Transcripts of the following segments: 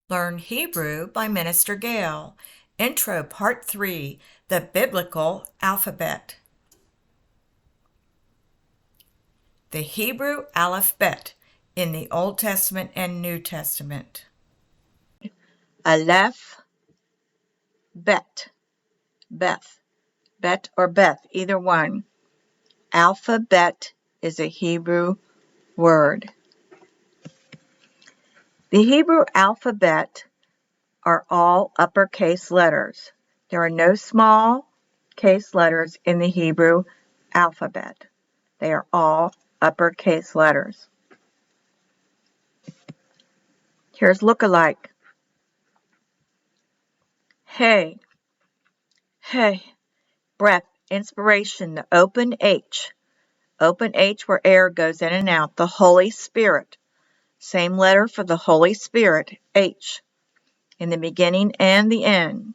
Learn Hebrew by Minister Gail. Intro Part 3, The Biblical Alphabet. The Hebrew alphabet in the Old Testament and New Testament. Aleph, Bet, Beth, Bet or Beth, either one. Alphabet is a Hebrew word. The Hebrew alphabet are all uppercase letters. There are no small case letters in the Hebrew alphabet. They are all uppercase letters. Here's look-alike. Hey, hey, breath, inspiration, the open H where air goes in and out, the Holy Spirit. Same letter for the Holy Spirit, H, in the beginning and the end.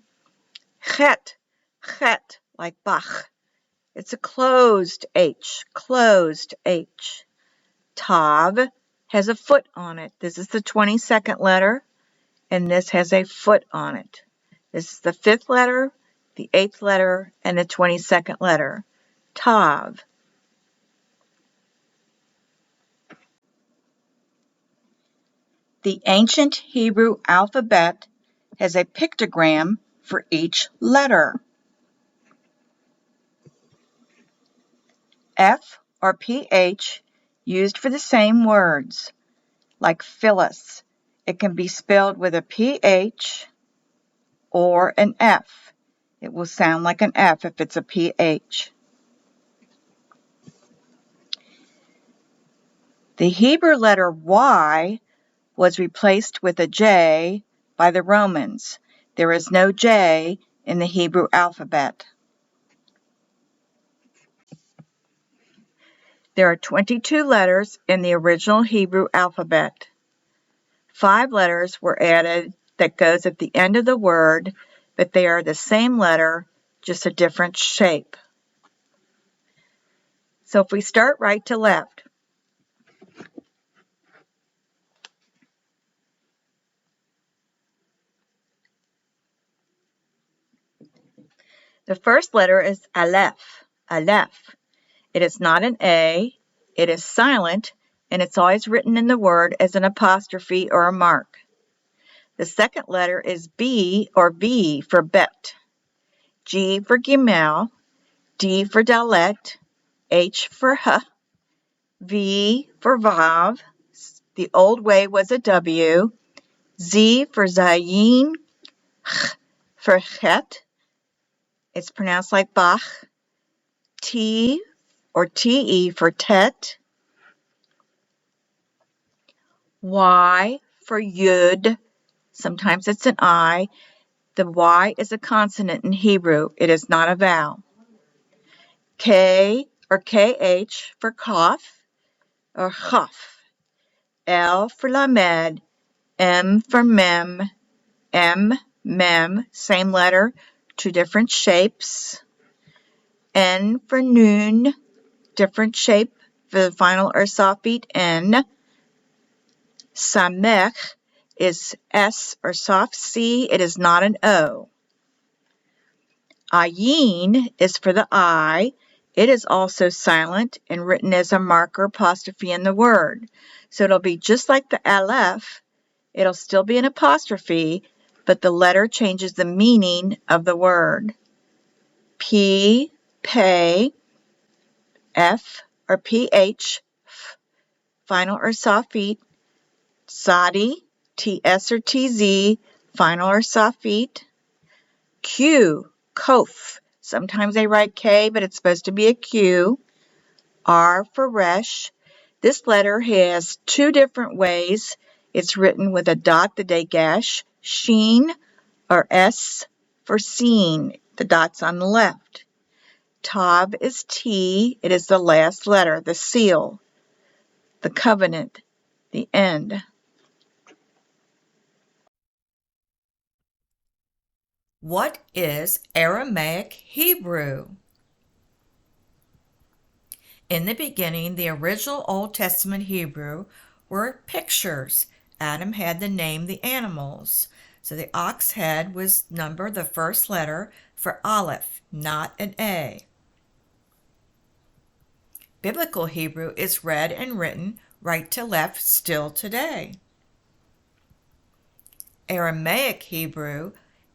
Chet, like Bach. It's a closed H. Tav has a foot on it. This is the 22nd letter, and this has a foot on it. This is the 5th letter, the 8th letter, and the 22nd letter. Tav. The ancient Hebrew alphabet has a pictogram for each letter. F or PH used for the same words, like Phyllis. It can be spelled with a PH or an F. It will sound like an F if it's a PH. The Hebrew letter Y was replaced with a J by the Romans. There is no J in the Hebrew alphabet. There are 22 letters in the original Hebrew alphabet. 5 letters were added that goes at the end of the word, but they are the same letter, just a different shape. So if we start right to left, the first letter is Aleph. It is not an A, it is silent, and it's always written in the word as an apostrophe or a mark. The second letter is B or V for Bet, G for Gimel, D for Dalet, H for H, V for Vav, the old way was a W, Z for Zayin, Ch for Chet, it's pronounced like Bach, T or TE for Tet, Y for Yud, sometimes it's an I. The Y is a consonant in Hebrew. It is not a vowel. K or KH for Kaf or Chaf. L for Lamed, M for Mem, Mem, same letter, 2 different shapes. N for Nun, different shape for the final or sofit N. Samech is S or soft C. It is not an O. Ayin is for the I. It is also silent and written as a marker apostrophe in the word. So it'll be just like the Aleph. It'll still be an apostrophe, but the letter changes the meaning of the word. P, Pei, F or PH, final or sofit. Sadi, TS or TZ, final or sofit. Q, Kof. Sometimes they write K, but it's supposed to be a Q. R for Resh. This letter has 2 different ways. It's written with a dot, the dagesh, Sheen, or S for seen. The dot's on the left. Tav is T. It is the last letter, the seal, the covenant, the end. What is Aramaic Hebrew? In the beginning, the original Old Testament Hebrew were pictures, Adam had to name the animals. So the ox head was numbered the first letter for Aleph, not an A. Biblical Hebrew is read and written right to left still today. Aramaic Hebrew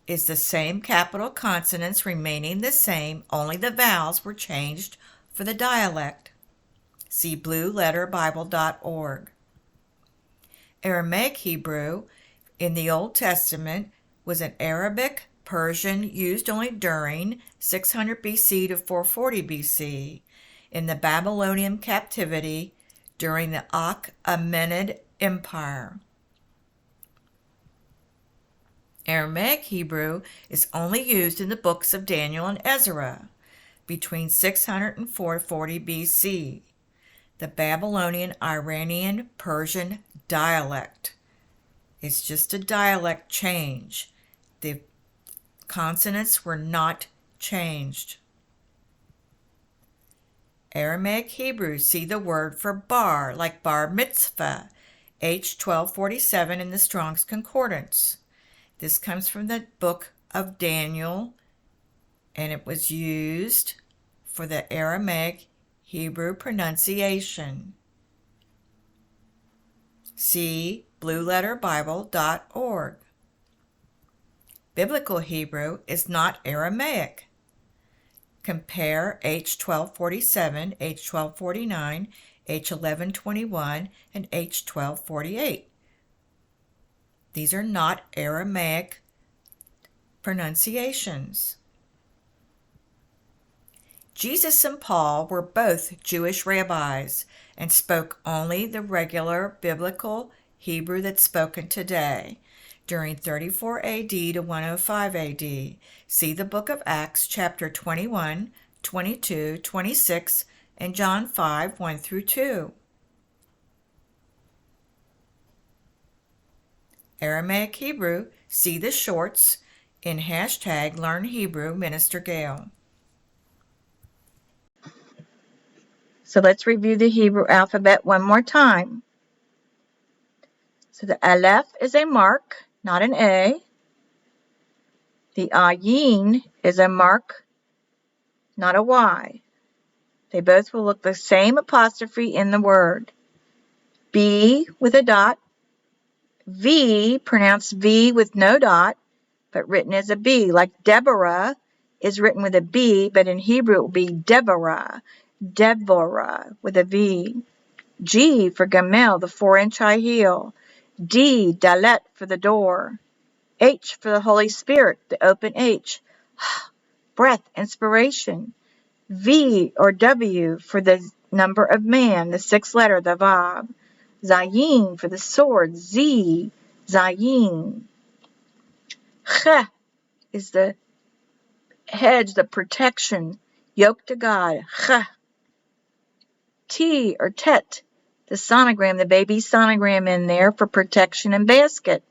is the same capital consonants remaining the same, only the vowels were changed for the dialect. See blueletterbible.org. Aramaic Hebrew in the Old Testament was an Arabic Persian used only during 600 BC to 440 BC in the Babylonian captivity during the Achaemenid Empire. Aramaic Hebrew is only used in the books of Daniel and Ezra between 600 and 440 BC. The Babylonian, Iranian, Persian dialect. It's just a dialect change. The consonants were not changed. Aramaic Hebrew, see the word for bar, like bar mitzvah, H1247 in the Strong's Concordance. This comes from the book of Daniel, and it was used for the Aramaic Hebrew pronunciation. See blueletterbible.org. Biblical Hebrew is not Aramaic. Compare H1247, H1249, H1121, and H1248. These are not Aramaic pronunciations. Jesus and Paul were both Jewish rabbis and spoke only the regular biblical Hebrew that's spoken today during 34 AD to 105 AD. See the book of Acts, chapter 21, 22, 26, and John 5, 1 through 2. Aramaic Hebrew, see the shorts in hashtag learnhebrewministergail. So let's review the Hebrew alphabet one more time. So the Aleph is a mark, not an A. The Ayin is a mark, not a Y. They both will look the same apostrophe in the word. B with a dot. V, pronounced V with no dot, but written as a B, like Deborah is written with a B, but in Hebrew it will be Deborah. Deborah with a V. G for Gamel, the 4-inch high heel. D, Dalet for the door. H for the Holy Spirit, the open H. Breath, inspiration. V or W for the number of man, the 6th letter, the Vav. Zayin for the sword, Z, Zayin. Ch is the hedge, the protection, yoke to God. Ch. T or Tet, the sonogram, the baby sonogram in there for protection and basket.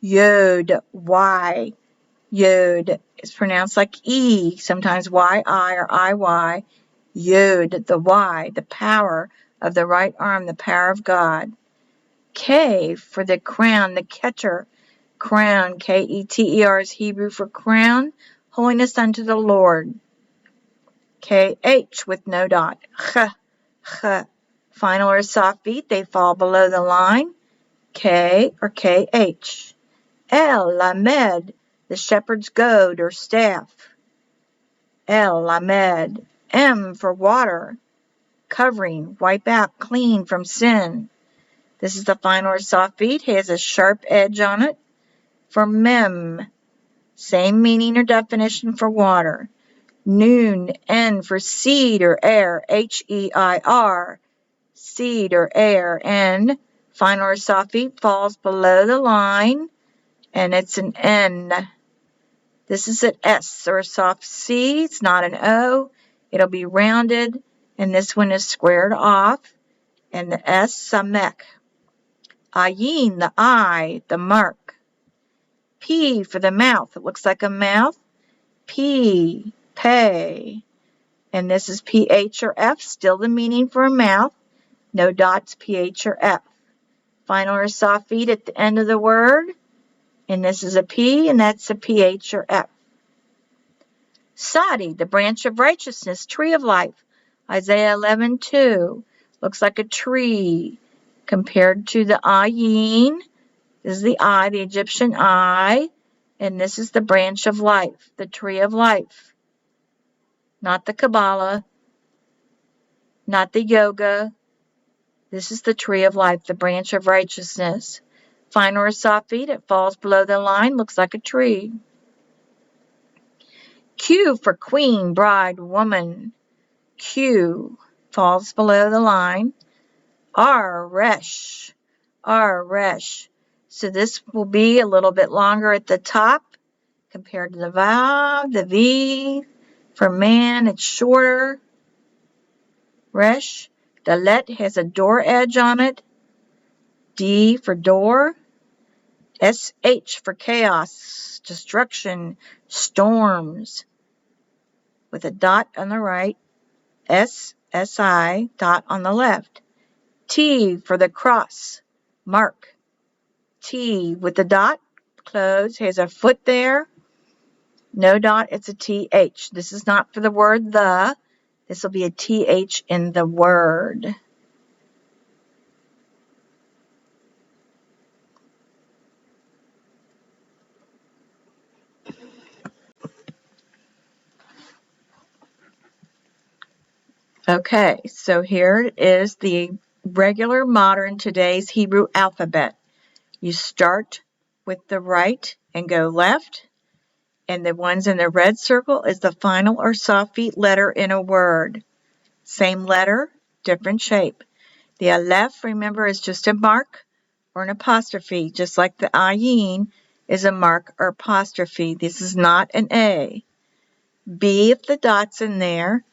Yod, Y. Yod is pronounced like E, sometimes Y-I or I-Y. Yod, the Y, the power of the right arm, the power of God. K for the crown, the Keter. Crown, K-E-T-E-R is Hebrew for crown, holiness unto the Lord. K-H with no dot. Ch, ch. Final or sofit, they fall below the line. K or K-H. L, lamed, the shepherd's goad or staff. El, lamed. M for water, covering, wipe out, clean from sin. This is the final or sofit. It has a sharp edge on it. For mem, same meaning or definition for water. Noon, N for seed or air, H-E-I-R. Seed or air, N. Final or sofit falls below the line, and it's an N. This is an S or a soft C. It's not an O. It'll be rounded, and this one is squared off, and the S, samek. Ayin, the eye, the mark. P for the mouth. It looks like a mouth. P, pay. And this is PH or F, still the meaning for a mouth. No dots, PH or F. final or sofit at the end of the word. And this is a P, and that's a PH or F. Sadi, the branch of righteousness, tree of life. Isaiah 11:2. Looks like a tree compared to the ayin. This is the eye, the Egyptian eye. And this is the branch of life, the tree of life. Not the Kabbalah, not the yoga. This is the tree of life, the branch of righteousness. Final or sofit, it falls below the line, looks like a tree. Q for queen, bride, woman. Q falls below the line. R, resh. R, resh. So this will be a little bit longer at the top compared to the vav, the V. For man, it's shorter. Resh. The let has a door edge on it. D for door. SH for chaos, destruction, storms. With a dot on the right. SI, dot on the left. T for the cross, mark. T with the dot, close, has a foot there. No dot, it's a TH. This is not for the word the. This will be a TH in the word. Okay, so here is the regular modern today's Hebrew alphabet. You start with the right and go left, and the ones in the red circle is the final or sofit letter in a word. Same letter, different shape. The aleph, remember, is just a mark or an apostrophe, just like the ayin is a mark or apostrophe. This is not an A. B, if the dot's in there.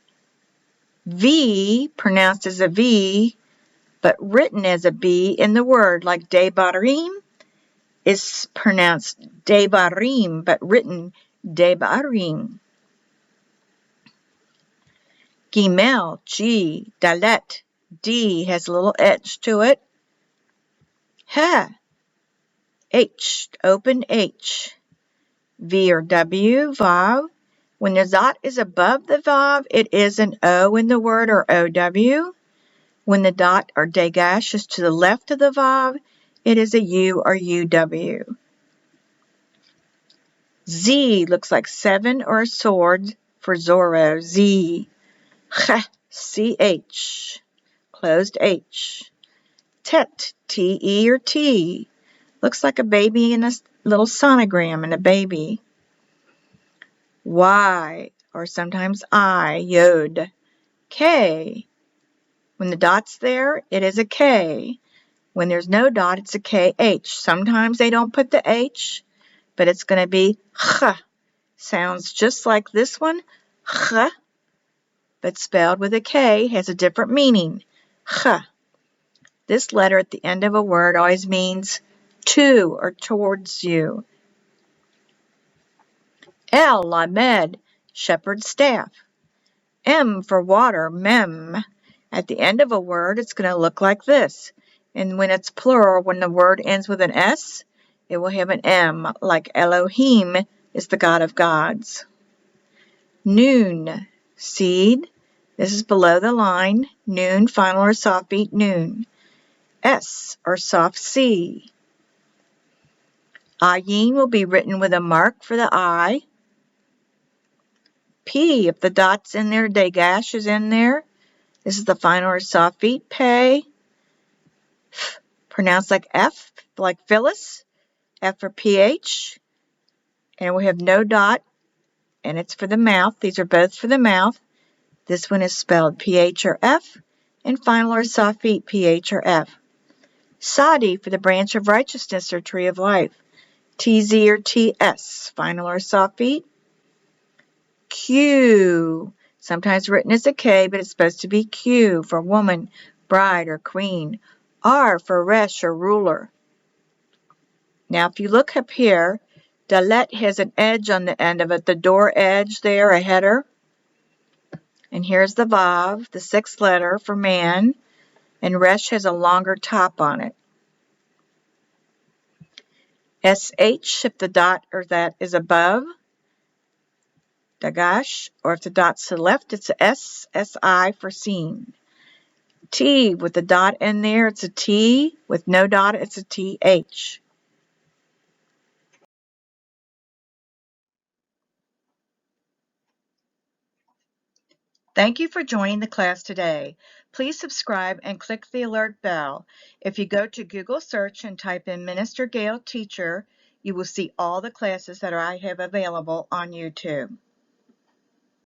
V, pronounced as a V, but written as a B in the word, like debarim is pronounced debarim, but written debarim. Gimel, G, dalet, D has a little edge to it. Ha, H, open H. V or W, vav. When the dot is above the vav, it is an O in the word or OW. When the dot or dagash is to the left of the vav, it is a U or UW. Z looks like 7 or a sword for Zorro, Z. CH, closed H. Tet, TE or T. Looks like a baby in a little sonogram and a baby. Y, or sometimes I, Yod. K. When the dot's there, it is a K. When there's no dot, it's a KH. Sometimes they don't put the H, but it's going to be Ch. Sounds just like this one, Ch, but spelled with a K, has a different meaning. Ch. This letter at the end of a word always means to or towards you. L, lamed, shepherd's staff. M for water, mem. At the end of a word, it's going to look like this. And when it's plural, when the word ends with an S, it will have an M, like Elohim is the God of gods. Noon, seed. This is below the line. Noon, final or sofit, noon. S, or soft C. Ayin will be written with a mark for the I. P, if the dot's in there, dagash is in there. This is the final or sofit, pay. F, pronounced like F, like Phyllis. F for PH. And we have no dot, and it's for the mouth. These are both for the mouth. This one is spelled PH or F, and final or sofit, PH or F. Sadi for the branch of righteousness or tree of life. TZ or TS, final or sofit. Q, sometimes written as a K, but it's supposed to be Q for woman, bride, or queen. R for resh or ruler. Now, if you look up here, dalet has an edge on the end of it, the door edge there, a header. And here's the vav, the sixth letter for man, and resh has a longer top on it. SH if the dot or that is above, dagash, or if the dot's to the left, it's a S, SI for seen. T with the dot in there, it's a T. With no dot, it's a TH. Thank you for joining the class today. Please subscribe and click the alert bell. If you go to Google search and type in Minister Gail Teacher, you will see all the classes that I have available on YouTube.